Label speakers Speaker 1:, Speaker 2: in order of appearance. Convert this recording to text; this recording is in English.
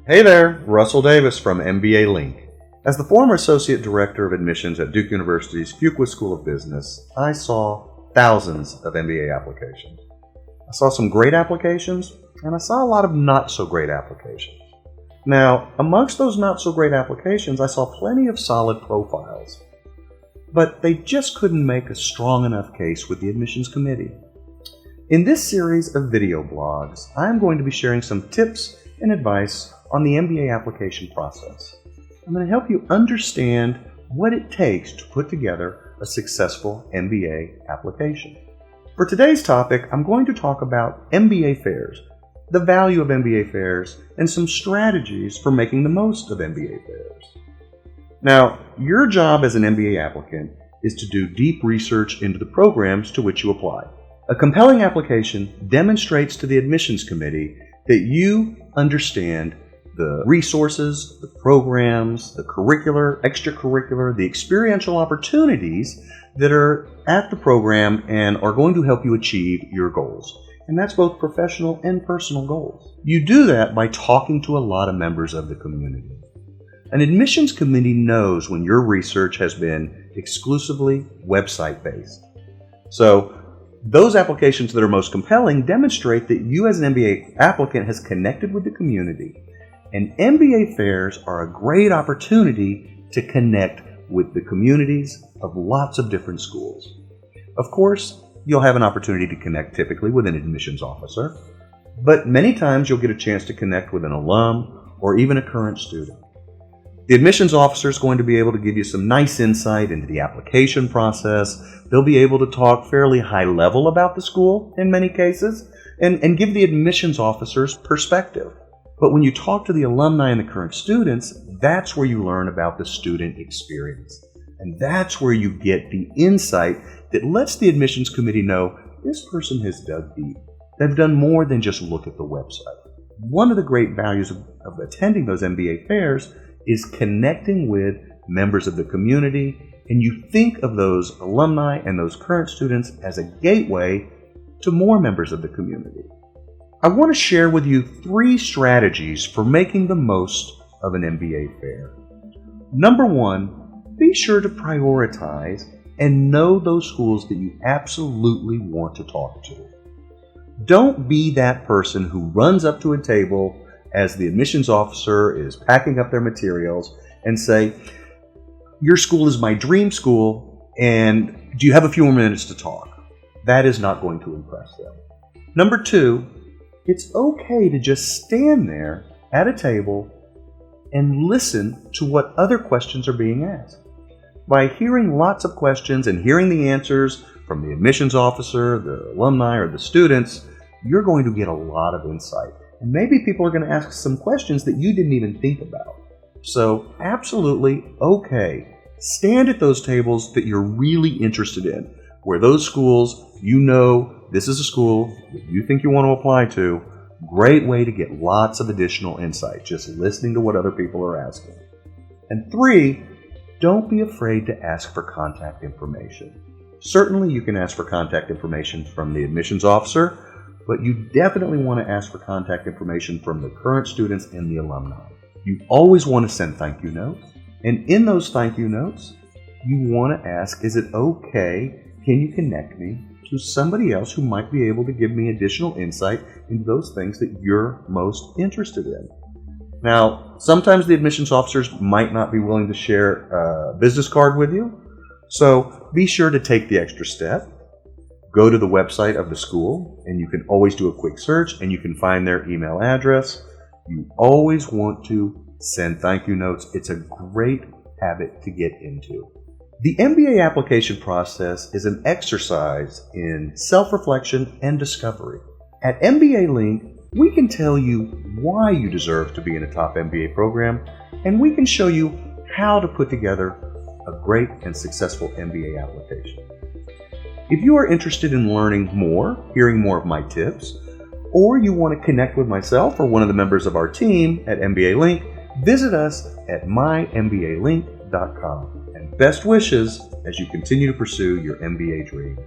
Speaker 1: Hey there, Russell Davis from MBA Link. As the former Associate Director of Admissions at Duke University's Fuqua School of Business, I saw thousands of MBA applications. I saw some great applications, and I saw a lot of not-so-great applications. Now, amongst those not-so-great applications, I saw plenty of solid profiles, but they just couldn't make a strong enough case with the admissions committee. In this series of video blogs, I'm going to be sharing some tips and advice on the MBA application process. I'm going to help you understand what it takes to put together a successful MBA application. For today's topic, I'm going to talk about MBA Fairs, the value of MBA Fairs, and some strategies for making the most of MBA Fairs. Now, your job as an MBA applicant is to do deep research into the programs to which you apply. A compelling application demonstrates to the admissions committee that you understand the resources, the programs, the curricular, extracurricular, the experiential opportunities that are at the program and are going to help you achieve your goals. And that's both professional and personal goals. You do that by talking to a lot of members of the community. An admissions committee knows when your research has been exclusively website-based. So those applications that are most compelling demonstrate that you as an MBA applicant has connected with the community. And MBA Fairs are a great opportunity to connect with the communities of lots of different schools. Of course, you'll have an opportunity to connect typically with an admissions officer, but many times you'll get a chance to connect with an alum or even a current student. The admissions officer is going to be able to give you some nice insight into the application process. They'll be able to talk fairly high level about the school in many cases and give the admissions officer's perspective. But when you talk to the alumni and the current students, that's where you learn about the student experience. And that's where you get the insight that lets the admissions committee know this person has dug deep. They've done more than just look at the website. One of the great values of attending those MBA fairs is connecting with members of the community, and you think of those alumni and those current students as a gateway to more members of the community. I want to share with you 3 strategies for making the most of an MBA fair. Number 1, be sure to prioritize and know those schools that you absolutely want to talk to. Don't be that person who runs up to a table as the admissions officer is packing up their materials and say, your school is my dream school, and do you have a few more minutes to talk? That is not going to impress them. Number 2, it's okay to just stand there at a table and listen to what other questions are being asked. By hearing lots of questions and hearing the answers from the admissions officer, the alumni, or the students, you're going to get a lot of insight. And maybe people are going to ask some questions that you didn't even think about. So absolutely okay. Stand at those tables that you're really interested in, where those schools, you know, this is a school that you think you want to apply to. Great way to get lots of additional insight, just listening to what other people are asking. And 3, don't be afraid to ask for contact information. Certainly you can ask for contact information from the admissions officer, but you definitely want to ask for contact information from the current students and the alumni. You always want to send thank you notes, and in those thank you notes, you want to ask, is it okay, can you connect me to somebody else who might be able to give me additional insight into those things that you're most interested in? Now, sometimes the admissions officers might not be willing to share a business card with you, so be sure to take the extra step. Go to the website of the school, and you can always do a quick search, and you can find their email address. You always want to send thank you notes. It's a great habit to get into. The MBA application process is an exercise in self-reflection and discovery. At MBA Link, we can tell you why you deserve to be in a top MBA program, and we can show you how to put together a great and successful MBA application. If you are interested in learning more, hearing more of my tips, or you want to connect with myself or one of the members of our team at MBA Link, visit us at mymbalink.com. And best wishes as you continue to pursue your MBA dreams.